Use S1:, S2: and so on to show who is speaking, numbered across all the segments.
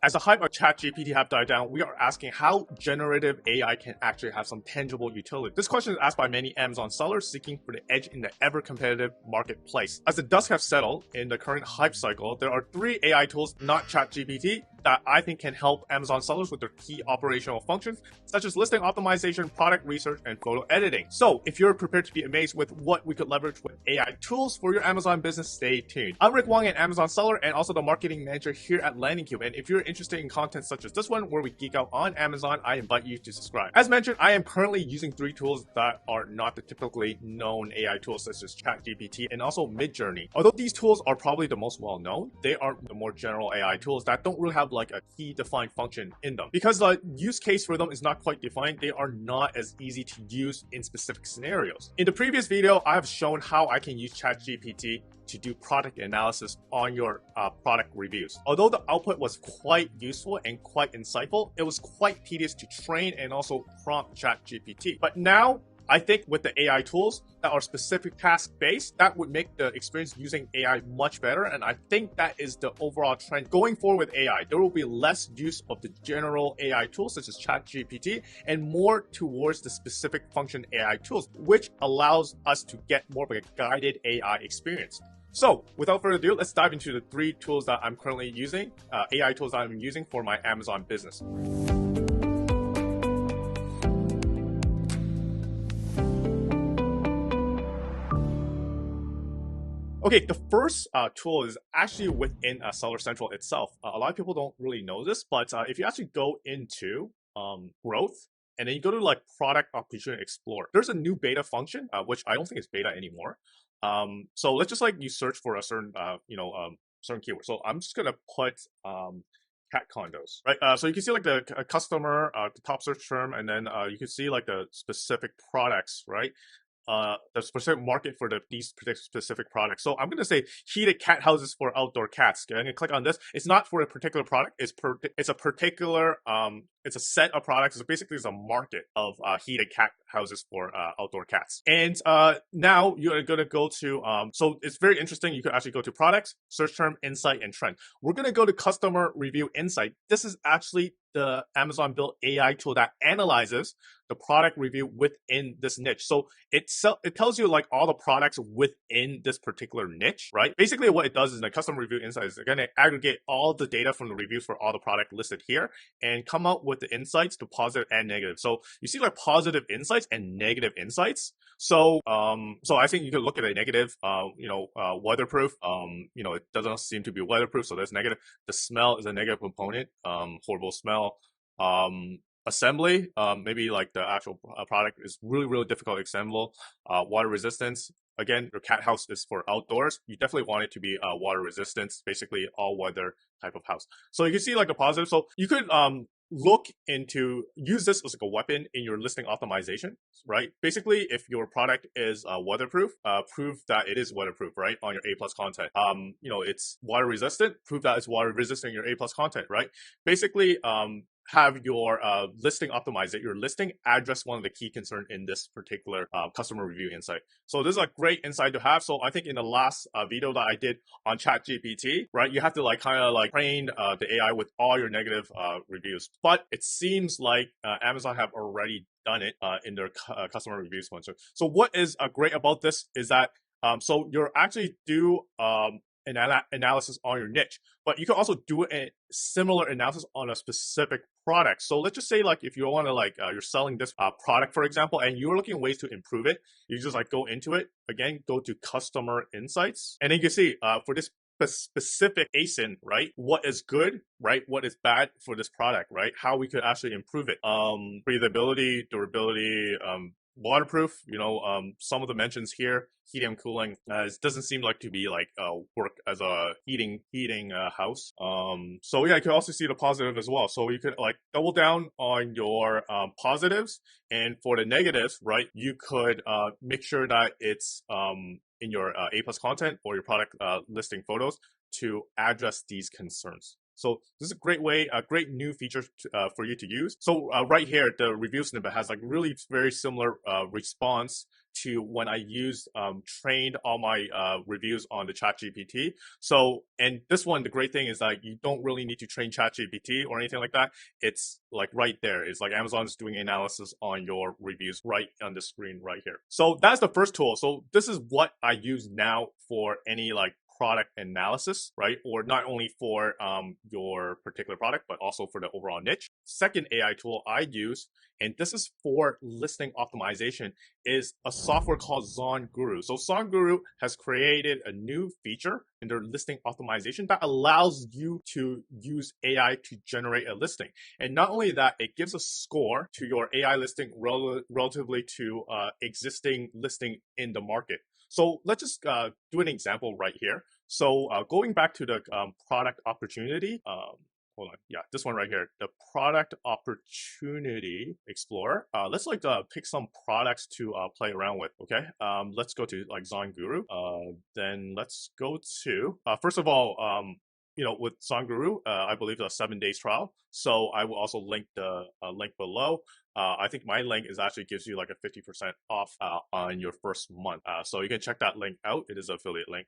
S1: As the hype of ChatGPT have died down, we are asking how generative AI can actually have some tangible utility. This question is asked by many Amazon sellers seeking for the edge in the ever-competitive marketplace. As the dust has settled in the current hype cycle, there are 3 AI tools, not ChatGPT, that I think can help Amazon sellers with their key operational functions, such as listing optimization, product research, and photo editing. So if you're prepared to be amazed with what we could leverage with AI tools for your Amazon business, stay tuned. I'm Rick Wong, an Amazon seller and also the marketing manager here at LandingCube. And if you're interested in content such as this one, where we geek out on Amazon, I invite you to subscribe. As mentioned, I am currently using 3 tools that are not the typically known AI tools such as ChatGPT and also Midjourney. Although these tools are probably the most well known, they are the more general AI tools that don't really have like a key defined function in them. Because the use case for them is not quite defined, they are not as easy to use in specific scenarios. In the previous video, I have shown how I can use ChatGPT to do product analysis on your product reviews. Although the output was quite useful and quite insightful, it was quite tedious to train and also prompt ChatGPT. But now, I think with the AI tools that are specific task-based, that would make the experience using AI much better. And I think that is the overall trend going forward with AI. There will be less use of the general AI tools such as ChatGPT and more towards the specific function AI tools, which allows us to get more of a guided AI experience. So without further ado, let's dive into the 3 tools that I'm currently using, AI tools that I'm using for my Amazon business. Okay, the first tool is actually within Seller Central itself. A lot of people don't really know this, but if you actually go into growth, and then you go to like product opportunity explorer, there's a new beta function, which I don't think is beta anymore. So let's just like you search for a certain, certain keyword. So I'm just gonna put cat condos, right? So you can see like the customer, the top search term, and then you can see like the specific products, right? The specific market for these specific products. So I'm going to say heated cat houses for outdoor cats. Okay, I'm going to click on this. It's not for a particular product. It's a particular, it's a set of products. So basically it's a market of heated cat houses for outdoor cats. And now you're going to go to, so it's very interesting. You could actually go to products, search term, insight, and trend. We're going to go to customer review insight. This is actually the Amazon built AI tool that analyzes the product review within this niche. So it tells you like all the products within this particular niche, right? Basically what it does is the customer review insight is going to aggregate all the data from the reviews for all the product listed here and come up with the insights to positive and negative. So you see like positive insights and negative insights. So so I think you could look at a negative, weatherproof. It doesn't seem to be weatherproof, so that's negative. The smell is a negative component. Horrible smell. Assembly, maybe like the actual product is really difficult to assemble. Water resistance, again, your cat house is for outdoors. You definitely want it to be water resistant, basically all weather type of house. So you can see like the positive. So you could use this as like a weapon in your listing optimization, right? Basically, if your product is weatherproof, prove that it is weatherproof, right? On your A+ content. It's water resistant, prove that it's water resistant in your A+ content, right? Basically, have your listing optimized, your listing address one of the key concerns in this particular customer review insight. So this is a great insight to have. So I think in the last video that I did on ChatGPT, right, you have to like kind of like train the AI with all your negative reviews. But it seems like Amazon have already done it in their customer reviews function. So what is great about this is that so you're actually do analysis on your niche, but you can also do a similar analysis on a specific product. So let's just say like if you want to like you're selling this product, for example, and you're looking at ways to improve it, you just like go into it again, go to customer insights, and then you can see for this specific ASIN, right, what is good, right, what is bad for this product, right, how we could actually improve it, breathability, durability, waterproof, some of the mentions here, heating and cooling, it doesn't seem like to be like work as a heating house. So yeah, you can also see the positive as well. So you could like double down on your positives, and for the negatives, right, you could make sure that it's in your A+ content or your product listing photos to address these concerns. So this is a great way, a great new feature for you to use. So right here, the review snippet has like really very similar response to when I used trained all my reviews on the ChatGPT. So, and this one, the great thing is that you don't really need to train ChatGPT or anything like that. It's like right there. It's like Amazon's doing analysis on your reviews right on the screen right here. So that's the first tool. So this is what I use now for any like product analysis, right? Or not only for your particular product, but also for the overall niche. Second AI tool I use, and this is for listing optimization, is a software called Zonguru. So Zonguru has created a new feature in their listing optimization that allows you to use AI to generate a listing. And not only that, it gives a score to your AI listing relatively to existing listing in the market. So let's just do an example right here. So going back to the product opportunity, hold on, yeah, this one right here, the product opportunity explorer. Let's like pick some products to play around with. Okay, let's go to like Zonguru. Then let's go to first of all, you know, with Zonguru, I believe a 7 days trial. So I will also link the link below. I think my link is actually gives you like a 50% off on your first month. So you can check that link out. It is an affiliate link.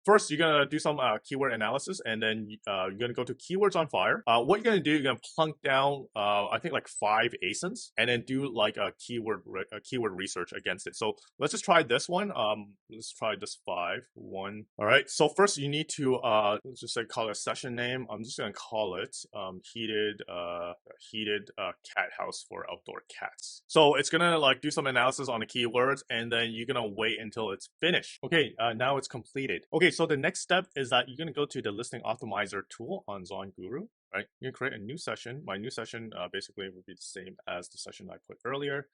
S1: First, you're gonna do some keyword analysis, and then you're gonna go to keywords on fire. What you're gonna do, you're gonna plunk down, I think like 5 ASINs, and then do like a keyword research against it. So let's just try this one. Let's try this 1. All right. So first, you need to let's just say call it a session name. I'm just gonna call it heated cat house for outdoor cats. So it's gonna like do some analysis on the keywords, and then you're gonna wait until it's finished. Okay. Now it's completed. Okay. So the next step is that you're going to go to the listing optimizer tool on Zonguru, right? You're going to create a new session. My new session basically will be the same as the session I put earlier.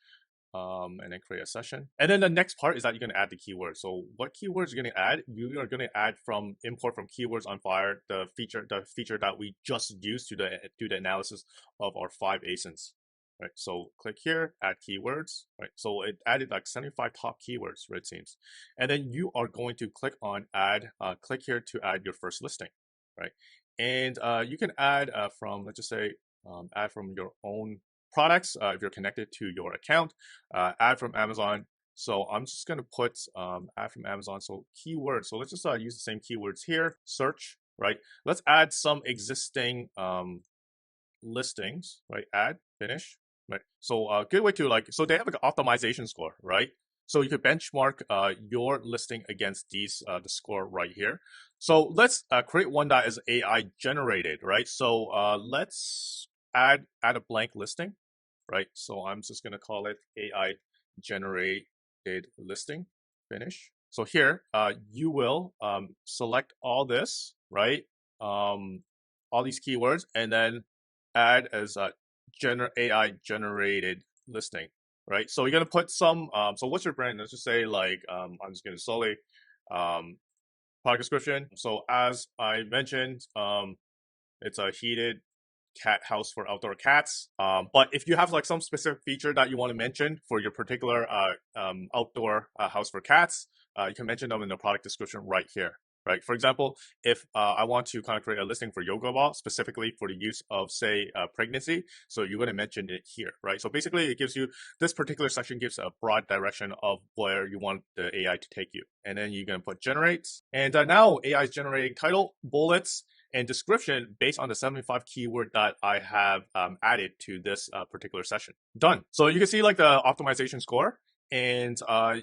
S1: And then create a session. And then the next part is that you're going to add the keywords. So what keywords you're going to add? You are going to add from import from keywords on fire, the feature that we just used to do the analysis of our 5 ASINs. Right, so click here, add keywords, right? So it added like 75 top keywords, right, it seems. And then you are going to click on add, click here to add your first listing, right? And you can add from, let's just say, add from your own products if you're connected to your account, add from Amazon. So I'm just going to put add from Amazon, so keywords. So let's just use the same keywords here, search, right? Let's add some existing listings, right? Add, finish. Right. So a good way to like, so they have like an optimization score, right? So you could benchmark your listing against these, the score right here. So let's create one that is AI generated, right? So let's add a blank listing, right? So I'm just gonna call it AI generated listing, finish. So here you will select all this, right? All these keywords, and then add as a AI generated listing, right? So you're gonna put some so what's your brand? Let's just say like I'm just gonna solely product description. So as I mentioned, it's a heated cat house for outdoor cats. But if you have like some specific feature that you want to mention for your particular outdoor house for cats, you can mention them in the product description right here. Right. For example, if I want to kind of create a listing for yoga ball specifically for the use of, say, pregnancy, so you're going to mention it here, right? So basically, it gives you this particular section gives a broad direction of where you want the AI to take you, and then you're going to put generate, and now AI is generating title, bullets, and description based on the 75 keyword that I have added to this particular session. Done. So you can see like the optimization score. And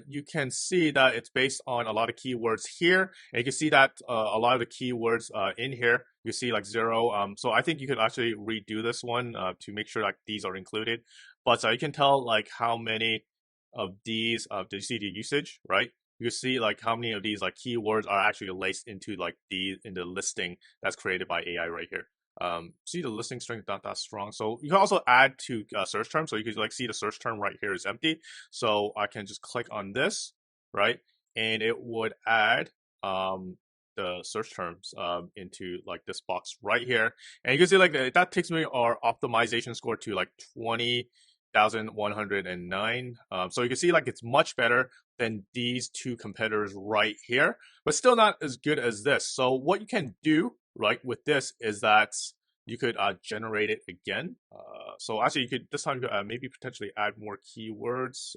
S1: you can see that it's based on a lot of keywords here. And you can see that a lot of the keywords in here, you see like 0. So I think you could actually redo this one to make sure like these are included. But you can tell like how many of these, do you see the usage, right? You can see like how many of these like keywords are actually laced into like in the listing that's created by AI right here. See the listing string not that strong. So you can also add to search terms. So you can like see the search term right here is empty. So I can just click on this, right? And it would add the search terms into like this box right here. And you can see like that takes me our optimization score to like 20,109. So you can see like it's much better than these 2 competitors right here, but still not as good as this. So what you can do right with this is that you could generate it again. So actually, you could this time you could, maybe potentially add more keywords.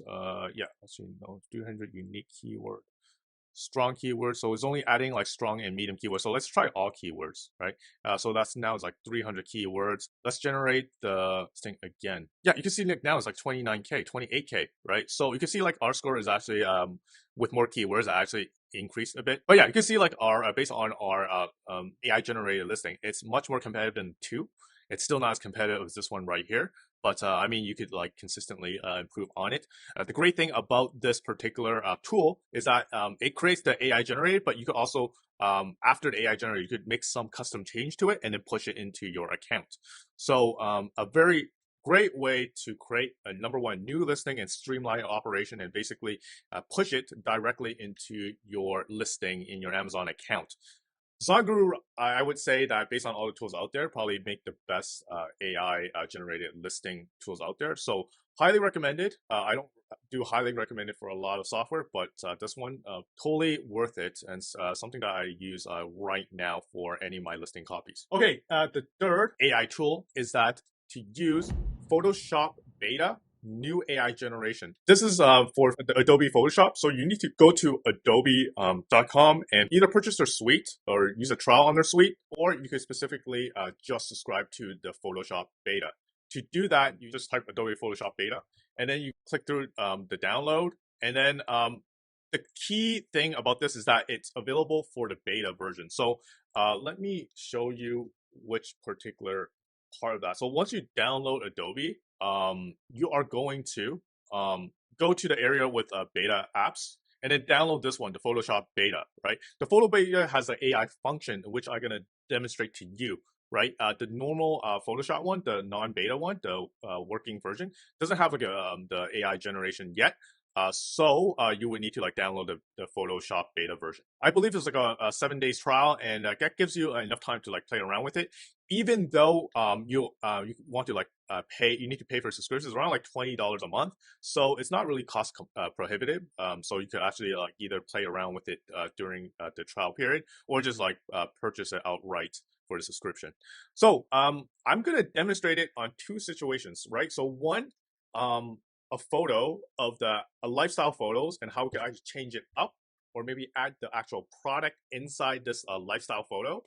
S1: Yeah, actually no, 300 unique keyword, strong keywords. So it's only adding like strong and medium keywords. So let's try all keywords, right? So that's now it's like 300 keywords. Let's generate the thing again. Yeah, you can see like now it's like 29K, 28K, right? So you can see like our score is actually with more keywords actually increased a bit. But yeah, you can see like our based on our AI generated listing, it's much more competitive than 2. It's still not as competitive as this one right here, but I mean, you could like consistently improve on it. The great thing about this particular tool is that it creates the AI generated, but you could also, after the AI generated, you could make some custom change to it and then push it into your account. So a very great way to create a number one new listing and streamline your operation and basically push it directly into your listing in your Amazon account. Zonguru, I would say that based on all the tools out there, probably make the best AI generated listing tools out there. So highly recommended. I don't do highly recommend it for a lot of software, but this one totally worth it and something that I use right now for any of my listing copies. Okay, the third AI tool is that to use Photoshop Beta new AI generation. This is for the Adobe Photoshop. So you need to go to adobe.com and either purchase their suite or use a trial on their suite, or you could specifically just subscribe to the Photoshop beta. To do that, you just type Adobe Photoshop beta, and then you click through the download. And then the key thing about this is that it's available for the beta version. So let me show you which particular part of that. So once you download Adobe, you are going to go to the area with beta apps and then download this one, the Photoshop beta, right? The photo beta has an AI function, which I'm going to demonstrate to you, right? The normal Photoshop one, the non-beta one, the working version, doesn't have like the AI generation yet. So you would need to like download the Photoshop beta version. I believe it's like a 7 days trial, and that gives you enough time to like play around with it. Even though you want to like pay, you need to pay for subscriptions around like $20 a month. So it's not really cost prohibitive. So you could actually like either play around with it during the trial period, or just like purchase it outright for the subscription. So I'm gonna demonstrate it on 2 situations, right? So one, a photo of the lifestyle photos and how we can actually change it up, or maybe add the actual product inside this lifestyle photo.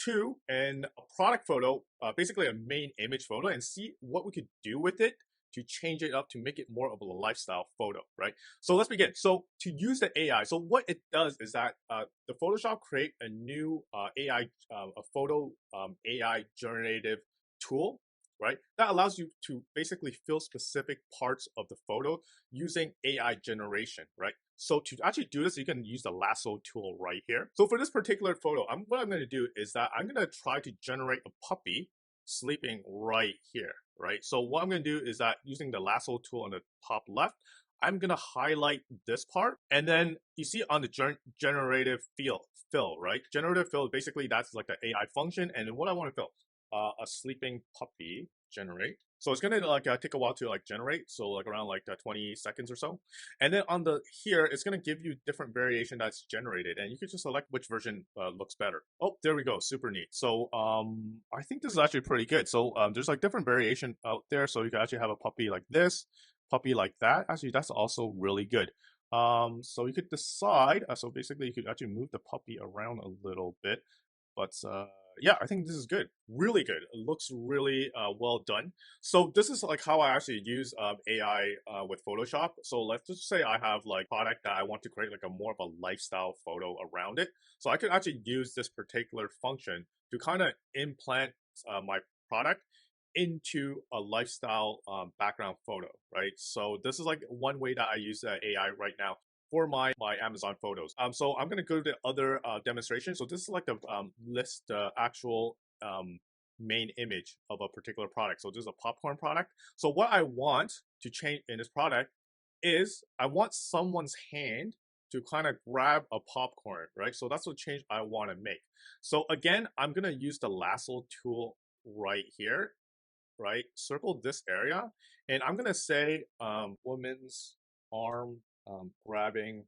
S1: 2, and a product photo, basically a main image photo, and see what we could do with it to change it up to make it more of a lifestyle photo, right? So let's begin. So to use the AI, so what it does is that the Photoshop create a new AI, a photo AI generative tool, right? That allows you to basically fill specific parts of the photo using AI generation, right? So to actually do this, you can use the lasso tool right here. So for this particular photo, what I'm going to do is that I'm going to try to generate a puppy sleeping right here, right? So what I'm going to do is that using the lasso tool on the top left, I'm going to highlight this part. And then you see on the generative fill, right? Generative fill, basically that's like the AI function. And then what I want to fill, a sleeping puppy generate. So it's gonna like take a while to like generate, so like around like 20 seconds or so. And then on the here, it's gonna give you different variation that's generated, and you can just select which version looks better. Oh, there we go, super neat. So I think this is actually pretty good. So there's like different variation out there, so you can actually have a puppy like this, puppy like that. Actually, that's also really good. So you could decide. So basically, you could actually move the puppy around a little bit, but yeah, I think this is good, really good. It looks really well done. So this is like how I actually use AI with Photoshop. So let's just say I have like product that I want to create like a more of a lifestyle photo around it. So I could actually use this particular function to kind of implant my product into a lifestyle background photo, right? So this is like one way that I use AI right now for my Amazon photos. So I'm gonna go to the other demonstration. So this is like the list the actual main image of a particular product. So this is a popcorn product. So what I want to change in this product is I want someone's hand to kind of grab a popcorn, right? So that's the change I want to make. So again, I'm gonna use the lasso tool right here, right? Circle this area, and I'm gonna say woman's arm grabbing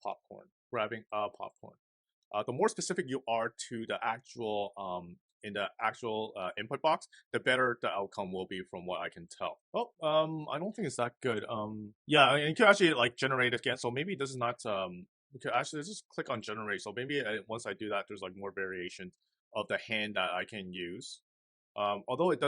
S1: popcorn, grabbing a popcorn. The more specific you are to the actual in the actual input box, the better the outcome will be from what I can tell. Oh, I don't think it's that good. Yeah, and you can actually like generate it again. So maybe this is not we could actually just click on generate. So maybe once I do that, there's like more variation of the hand that I can use. Although it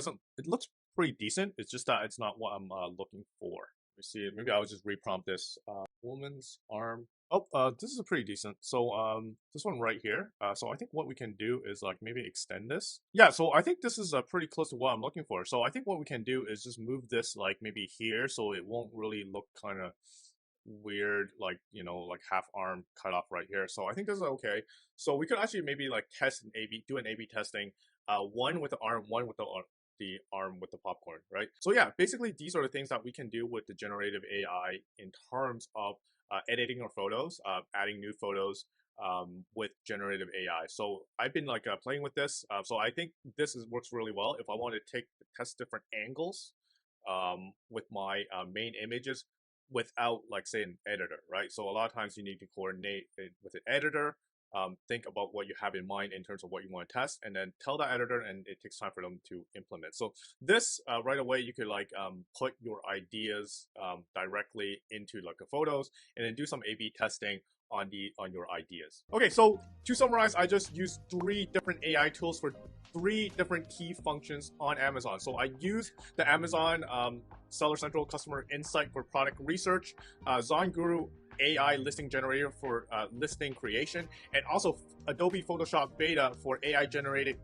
S1: looks pretty decent. It's just that it's not what I'm looking for. Let me see. Maybe I'll just reprompt this. Woman's arm. Oh, this is pretty decent. So, this one right here. So I think what we can do is like maybe extend this. Yeah, so I think this is pretty close to what I'm looking for. So I think what we can do is just move this like maybe here so it won't really look kind of weird, like, you know, like half arm cut off right here. So I think this is okay. So we could actually maybe like test an A/B, do an A/B testing. One with the arm, one with the arm with the popcorn, right? So yeah, basically these are the things that we can do with the generative AI in terms of editing our photos, adding new photos with generative AI. So I've been like playing with this. So I think this works really well if I want to test different angles with my main images without like say an editor, right? So a lot of times you need to coordinate it with an editor. Think about what you have in mind in terms of what you want to test, and then tell the editor, and it takes time for them to implement. So this right away, you could like put your ideas directly into like the photos, and then do some A/B testing on your ideas. Okay, so to summarize, I just used 3 different AI tools for 3 different key functions on Amazon. So I use the Amazon Seller Central Customer Insight for product research, Zonguru AI listing generator for listing creation, and also Adobe Photoshop Beta for AI generated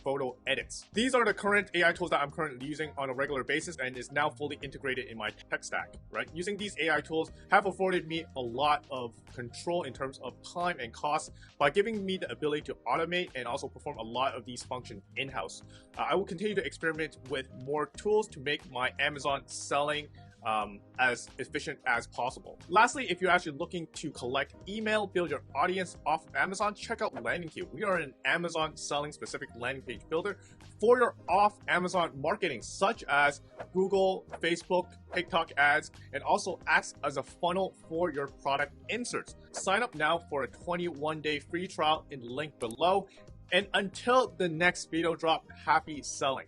S1: photo edits. These are the current AI tools that I'm currently using on a regular basis and is now fully integrated in my tech stack, right? Using these AI tools have afforded me a lot of control in terms of time and cost by giving me the ability to automate and also perform a lot of these functions in-house. I will continue to experiment with more tools to make my Amazon selling as efficient as possible. Lastly, if you're actually looking to collect email, build your audience off of Amazon, check out LandingCube. We are an Amazon selling specific landing page builder for your off Amazon marketing, such as Google, Facebook, TikTok ads, and also acts as a funnel for your product inserts. Sign up now for a 21-day free trial in the link below. And until the next video drop, happy selling.